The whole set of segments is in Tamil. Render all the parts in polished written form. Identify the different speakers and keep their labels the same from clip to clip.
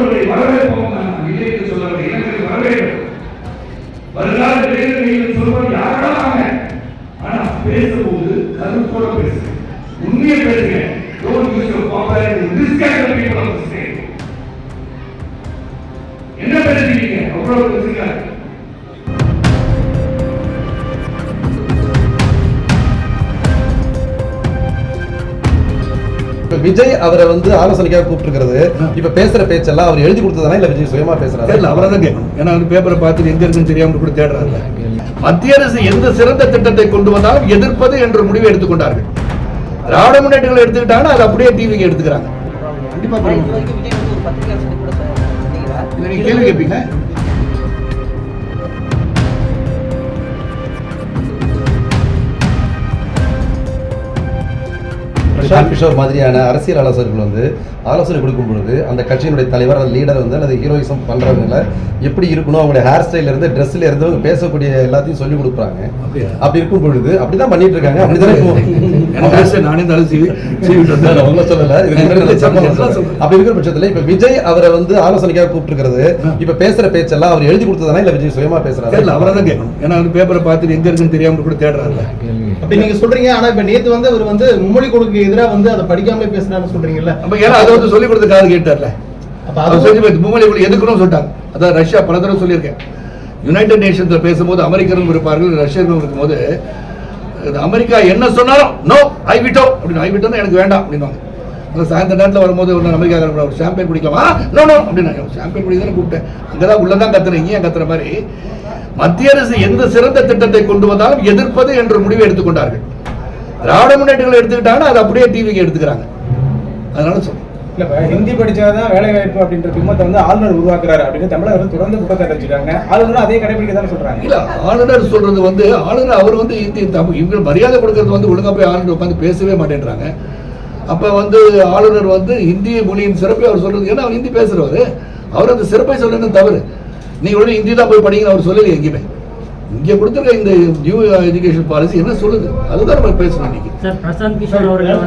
Speaker 1: அவர்களை வரவேற்போம். நான் இல்லை என்று சொல்லவில்லை, எனக்கு வரவேற்பு. வருங்கால இளைஞர்கள் சொல்வது யாராக, ஆனா பேசும்போது கருத்தோட பேசுங்க, உண்மையை பேசுங்க. Don't use your popularity to disguise the people of the state. என்ன பேசுறீங்க? அவ்வளவு பேசுங்க.
Speaker 2: விஜய் அவரை ஆலோசனைக்காக கூப்பிட்டுருக்கிறது, இப்ப பேசுற பேச்செல்லாம் அவர் எழுதி கொடுத்ததானே இல்ல விஜய் சுயமா பேசுறாரு?
Speaker 3: இல்ல, அவரை தான் கேட்கணும். ஏன்னா பேப்பரை பார்த்து எங்க இருக்குன்னு தெரியாம கூட தேடுறாரு. மத்திய அரசு எந்த சிறந்த திட்டத்தை கொண்டு வந்தாலும் எதிர்ப்பது என்ற முடிவை எடுத்துக்கொண்டார்கள். திராவிட முன்னேற்றங்களை எடுத்துக்கிட்டாங்கன்னா அது அப்படியே டிவிக்கு எடுத்துக்கிறாங்க. கண்டிப்பா நீங்க கேள்வி கேட்பீங்க.
Speaker 2: பிரசாந்த் கிஷோர் மாதிரியான அரசியல் ஆலோசகர்கள் ஆலோசனை கொடுக்கும் பொழுது அந்த கட்சியினுடைய தலைவர் அந்த லீடர் அல்லது ஹீரோயிசம் பண்றவங்கள எப்படி இருக்கணும், அவங்களுடைய ஹேர் ஸ்டைல இருந்து ட்ரெஸ்ல இருந்து அவங்க பேசக்கூடிய எல்லாத்தையும் சொல்லி கொடுக்குறாங்க. அப்படி இருக்கும் பொழுது அப்படிதான் பண்ணிட்டு இருக்காங்க. அப்படிதான்
Speaker 3: நானே
Speaker 2: சொல்லல. அப்படி இருக்கிற பட்சத்துல இப்ப விஜய் அவரை ஆலோசனைக்காக கூப்பிட்டுருக்கிறது, இப்ப பேசுற பேச்செல்லாம் அவர் எழுதி கொடுத்ததானே இல்ல விஜய் சுயமா பேசுறாரு?
Speaker 3: இல்ல, அவரை தான் கேட்கணும். ஏன்னா பேப்பரை பார்த்து எங்க இருக்குன்னு தெரியாம கூட தேடுறாரு.
Speaker 4: அப்படி நீங்க சொல்றீங்க. ஆனா இப்ப நேத்து அவர் மும்மொழி கொள்கை எதிராக அதை படிக்காமலே பேசுறான்னு சொல்றீங்கல்ல.
Speaker 3: ஏன்னா அதை சொல்லி கொடுத்ததுக்காக கேட்டார்ல. மும்மொழி கொள்கை எதுக்குன்னு சொல்லிட்டாங்க. அதான் ரஷ்யா பல தடவை சொல்லியிருக்கேன். யுனைடெட் நேஷன்ஸ்ல பேசும்போது அமெரிக்கர்களும் இருப்பார்கள், ரஷ்யர்களும் இருக்கும்போது அமெரிக்கா என்ன சொன்னாலும் நோ ஐ விட்டோ அப்படின்னு, ஐ விட்டோன்னு எனக்கு வேண்டாம் அப்படின்வாங்க. சாயந்தர நேரத்தில் வரும்போது ஒரு அமெரிக்கா ஒரு ஷாம்பேன் குடிக்கலாமா, நோ நோ அப்படின்னா ஷாம்பேன் குடிக்க கூப்பிட்டேன். அங்கதான் உள்ளதான் கத்துறேன், இங்கேயும் கத்துற மாதிரி மத்திய அரசு எந்த சிறந்த திட்டத்தை கொண்டு வந்தாலும் எதிர்ப்பது என்ற முடிவை எடுத்துக்கொண்டார்கள். திராவிட முன்னேற்றங்களை எடுத்துக்கிட்டாங்கன்னா அது அப்படியே டிவிக்கு எடுத்துக்கிறாங்க. அதனால சொல்றேன்.
Speaker 4: ஹிந்தி படிச்சாதான் வேலை வாய்ப்பு அப்படின்ற பிம்பத்தை ஆளுநர் உருவாக்குறாரு அப்படின்னு தமிழர்கள் தொடர்ந்து குற்றத்தை வச்சிருக்காங்க. ஆளுநர் அதே கடைபிடிக்க தான் சொல்றாங்க. இல்ல,
Speaker 3: ஆளுநர் சொல்றது ஆளுநர் அவர் ஹிந்தி இவங்க மரியாதை கொடுக்கறது ஒழுங்கா போய் ஆளுநர் உட்காந்து பேசவே மாட்டேன்றாங்க. அப்ப ஆளுநர் ஹிந்தி மொழியின் சிறப்பை அவர் சொல்றது, ஏன்னா அவர் ஹிந்தி பேசுறவரு, அவர் அந்த சிறப்பை சொல்றது தவறு. நீங்க உடனே ஹிந்தி தான் போய் படிங்க அவர் சொல்லல. எங்கேயுமே இங்க கொடுத்துருக்க இந்த நியூ எஜுகேஷன் பாலிசி என்ன சொல்லுது, அதுதான் நம்ம பேசணும் இன்னைக்கு.
Speaker 5: சார் பிரசாந்த் கிஷோர் அவர்கள்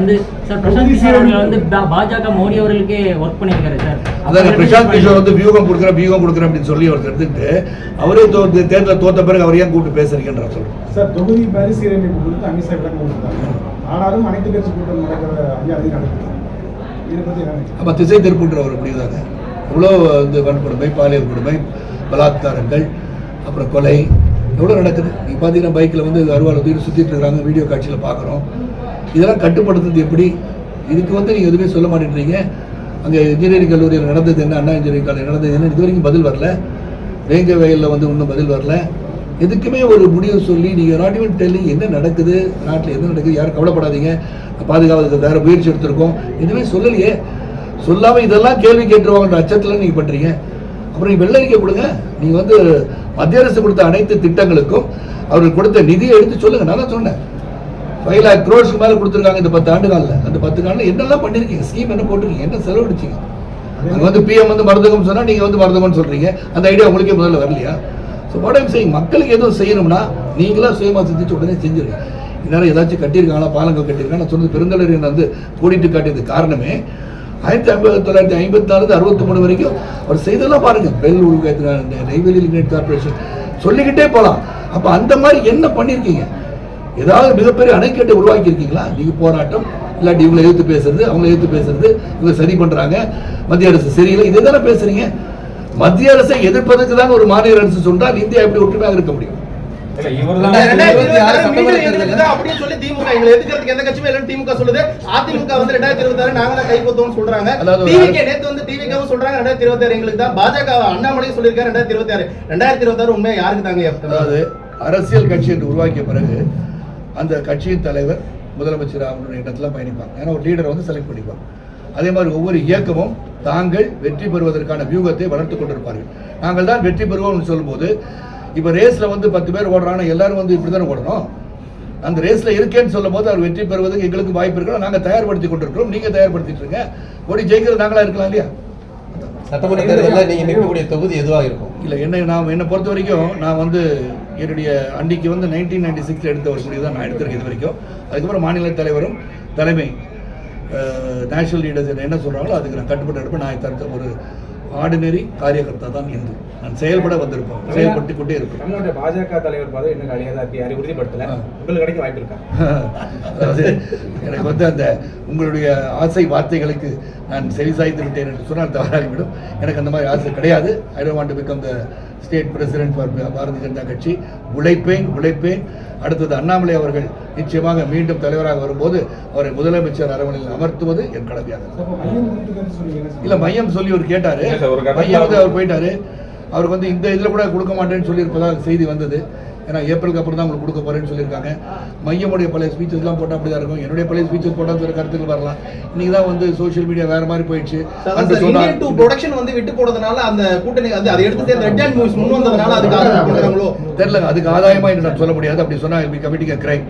Speaker 5: பாஜக மோடி அவர்களுக்கே ஒர்க் பண்ணிருக்காரு சார்.
Speaker 3: அதான் பிரசாந்த் கிஷோர் வியூகம் கொடுக்குறேன் அப்படின்னு சொல்லி அவர் எடுத்துக்கிட்டு அவரே தேர்தலில் தோத்த பிறகு அவர் ஏன் கூப்பிட்டு பேசுறீங்கன்ற சொல்றேன்.
Speaker 4: சார் தொகுதி பரிசீலனைப்பு கொடுத்து அமித்ஷா விளக்கம் கொடுத்தாங்க. ஆனாலும் அனைத்து கட்சி கூட்டம் நடக்கிற அதிகாரி நடக்குது. இதை பத்தி
Speaker 3: அப்ப திசை திருப்புன்றவர் அப்படிதாங்க. இவ்வளோ வன்கொடுமை, பாலியல் கொடுமை, பலாத்காரங்கள், அப்புறம் கொலை எவ்வளோ நடக்குது. நீங்கள் பார்த்தீங்கன்னா பைக்கில் அருவாள் சுற்றிட்டு இருக்காங்க, வீடியோ காட்சியில் பார்க்குறோம். இதெல்லாம் கட்டுப்படுத்துறது எப்படி? இதுக்கு நீங்கள் எதுவுமே சொல்ல மாட்டேன்றீங்க. அங்கே இன்ஜினியரிங் கல்லூரியில் நடந்தது என்ன, அண்ணா இன்ஜினியரிங் காலேஜ் நடந்தது என்ன, இது வரைக்கும் பதில் வரல. வேங்க வயலில் இன்னும் பதில் வரல. எதுக்குமே ஒரு முடிவு சொல்லி நீங்கள் நாட் ஈவன் டெல்லிங் என்ன நடக்குது, நாட்டில் என்ன நடக்குது, யாரும் கவலைப்படாதீங்க, பாதுகாவதுக்கு வேறு முயற்சி எடுத்திருக்கோம், எதுவுமே சொல்லலையே. சொல்லாமல் இதெல்லாம் கேள்வி கேட்டுருவாங்கன்ற அச்சத்தில் நீங்கள் பண்ணுறீங்க. அப்புறம் நீங்கள் வெள்ளரிக்கை கொடுங்க. நீங்கள் மத்திய அரசு கொடுத்த அனைத்து திட்டங்களுக்கும் அவர்கள் கொடுத்த நிதியை எடுத்து சொல்லுங்க. நான் தான் சொன்னேன், 5 lakh crores மேலே கொடுத்துருக்காங்க இந்த 10 ஆண்டுகளில். அந்த 10 ஆண்டுல என்னெல்லாம் பண்ணியிருக்கீங்க, ஸ்கீம் என்ன போட்டிருக்கீங்க, என்ன செலவழிச்சிங்க? அங்கே பிஎம் மருந்தகம் சொன்னால் நீங்கள் மருந்தகம்னு சொல்கிறீங்க. அந்த ஐடியா உங்களுக்கே முதல்ல வரலையா? ஸோ வாட் ஐம் சேயிங், மக்களுக்கு எதுவும் செய்யணும்னா நீங்களாம் சுயமாக சிந்திச்சு உடனே செஞ்சிருங்க. இதனால் ஏதாச்சும் கட்டியிருக்காங்களா, பாலங்கள் கட்டியிருக்காங்க. நான் சொன்னது பெருந்தலைவர் கூட்டிட்டு காட்டியது காரணமே 1954 63 வரைக்கும் அவர் செய்தெல்லாம் பாருங்க. பெல் உருவாக்கினாங்க, நெய்வேலி லிமிடெட் கார்பரேஷன், சொல்லிக்கிட்டே போகலாம். அப்போ அந்த மாதிரி என்ன பண்ணியிருக்கீங்க? ஏதாவது மிகப்பெரிய அணைக்கட்டை உருவாக்கி இருக்கீங்களா? நீங்க போராட்டம் இல்லாட்டி இவங்களை எதிர்த்து பேசுறது, அவங்களை எதிர்த்து பேசுறது, இவங்க சரி பண்றாங்க, மத்திய அரசு சரியில்லை, இதே தானே பேசுறீங்க. மத்திய அரசை எதிர்ப்பதற்கு தான் ஒரு மாநில அரசு சொன்னால் இந்தியா எப்படி ஒற்றுமையாக இருக்க முடியும்?
Speaker 4: திமுக சொல்லுது, அதிமுக 2026 நாங்க தான் கைப்பற்றுவோம் சொல்றாங்க. நேத்து டிவிக சொல்றாங்க 2026 எங்களுக்கு தான். பாஜக அண்ணாமலை சொல்லியிருக்காரு 2026 உண்மையா யாருக்கு தாங்க?
Speaker 3: அதாவது அரசியல் கட்சி என்று உருவாக்கிய பிறகு அந்த கட்சியின் தலைவர் முதலமைச்சர் அவருடைய இடத்துல பயணிப்பாங்க. ஏன்னா ஒரு லீடரை செலக்ட் பண்ணிப்பாங்க. அதே மாதிரி ஒவ்வொரு இயக்கமும் தாங்கள் வெற்றி பெறுவதற்கான வியூகத்தை வளர்த்து கொண்டிருப்பார்கள். நாங்கள் தான் வெற்றி பெறுவோம் சொல்லும்போது, இப்போ ரேஸ்ல 10 பேர் ஓடுறாங்க, எல்லாரும் இப்படி தானே ஓடணும். அந்த ரேஸ்ல இருக்கேன்னு சொல்லும் போது அவர் வெற்றி பெறுவதற்கு எங்களுக்கு வாய்ப்பு இருக்கணும். நாங்கள் தயார்படுத்தி கொண்டிருக்கிறோம், நீங்க தயார்படுத்திட்டு இருங்க. ஓடி ஜெயிக்கிறது நாங்களா இருக்கலாம் இல்லையா?
Speaker 2: சட்டமன்ற தேர்தலில் நீங்க நிற்கக்கூடிய தொகுதி எதுவாக இருக்கும்?
Speaker 3: இல்லை, என்னை பொறுத்த வரைக்கும் நான் என்னுடைய அன்றைக்கு 1996 எடுத்த ஒரு முடிவு தான் நான் எடுத்திருக்கேன் இது வரைக்கும். அதுக்கப்புறம் மாநில தலைவரும் தலைமை நேஷனல் லீடர்ஸ் என்ன சொல்கிறாங்களோ அதுக்கு நான் கட்டுப்பட்டு எடுப்பேன். நான் தடுத்த ஆர்டினரி காரியகர்த்தா தான் இந்து. நான் செயல்பட வந்திருப்போம், செயல்பட்டு கொண்டே இருப்போம்.
Speaker 6: தமிழ்நாட்டு பாஜக தலைவர் பதவி இன்னும் அழியாதா இருக்கு, யாரும் உறுதிப்படுத்தல. உங்களுக்கு கிடைக்க வாய்ப்பு இருக்கா?
Speaker 3: அதாவது எனக்கு வந்து அந்த உங்களுடைய ஆசை வார்த்தைகளுக்கு நான் செவிசாய்த்து விட்டேன் என்று சொன்னால் தவறாகிவிடும். எனக்கு அந்த மாதிரி ஆசை கிடையாது. I don't want to become the state president for Bharatiya Janata கட்சி. உழைப்பேன். அடுத்தது அண்ணாமலை அவர்கள் நிச்சயமாக மீண்டும் தலைவராக வரும்போது அவரை முதலமைச்சர் அரவணையில் அமர்த்துவது என் கடமையாக. இல்ல மையம் சொல்லி அவர் கேட்டாரு, மையம் வந்து அவர் போயிட்டாரு. அவருக்கு வந்து இந்த இதில் கூட கொடுக்க மாட்டேன்னு சொல்லியிருப்பதாக செய்தி வந்தது. ஏன்னா ஏப்ரலுக்கு அப்புறம் தான் உங்களுக்கு கொடுக்க போறேன்னு சொல்லியிருக்காங்க. மையமுடைய பழைய ஸ்பீச்சஸ்லாம் போட்டால் அப்படி தான் இருக்கும். என்னுடைய பழைய ஸ்பீச்சஸ் போட்டால் வேறு கருத்துக்கள் வரலாம். இன்னைக்கு தான் வந்து சோஷியல் மீடியா வேற மாதிரி போயிடுச்சு.
Speaker 4: ப்ரொடக்ஷன் வந்து விட்டு போடுறதுனால அந்த கூட்டணி வந்து அதை எடுத்து ரெட் அண்ட் மூவ்ஸ் முன் வந்ததுனால அதுக்கு ஆதரவு கொடுக்குறாங்களோ
Speaker 3: தெரியல. அதுக்கு ஆதாயமா என்ன நான் சொல்ல முடியாது. அப்படி சொன்னா கமிட்டிக்கு கிரைம்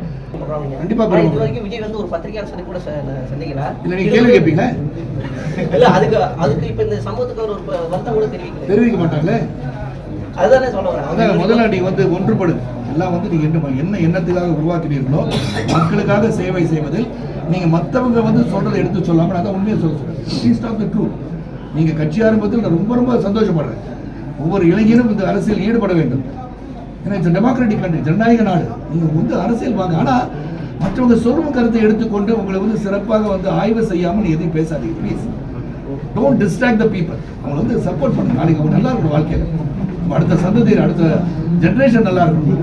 Speaker 3: கண்டிப்பா
Speaker 7: இது வரைக்கும் விஜய் வந்து ஒரு பத்திரிகையாளர் கூட சந்திக்கல.
Speaker 3: இல்ல நீங்க கேள்வி கேட்பீங்க.
Speaker 7: இல்ல அதுக்கு இப்ப இந்த சமூகத்துக்கு ஒரு வருத்தம் கூட
Speaker 3: தெரிவிக்க மாட்டாங்களே.
Speaker 7: அதுதானே சொல்ல வரேன்.
Speaker 3: அதான் முதல்ல நீங்க வந்து ஒன்றுபடுது எல்லாம் வந்து நீங்க என்ன எண்ணத்துக்காக உருவாக்கினீர்களோ மக்களுக்காக சேவை செய்வதில் நீங்க மற்றவங்க வந்து சொல்றதை எடுத்து சொல்லாம அதான் உண்மையை சொல்றேன். நீங்க கட்சி ஆரம்பத்தில் நான் ரொம்ப சந்தோஷப்படுறேன். ஒவ்வொரு இளைஞரும் இந்த அரசியல் ஈடுபட வேண்டும். ஏன்னா இட்ஸ் டெமோக்ராட்டிக் கண்ட்ரி, ஜனநாயக நாடு. நீங்க வந்து அரசியல் வாங்க, ஆனா மற்றவங்க சொல்லும் கருத்தை எடுத்துக்கொண்டு உங்களை வந்து சிறப்பாக வந்து ஆய்வு செய்யாமல் நீ எதையும் பேசாதீங்க please. Don't distract the people. அவங்க வந்து சப்போர்ட் பண்ணுங்க. நாளைக்கு அவங்க நல்லா இருக்கும் வாழ்க்கையில. அடுத்த சந்ததியில் அடுத்த ஜெனரேஷன் நல்லா இருக்கும்.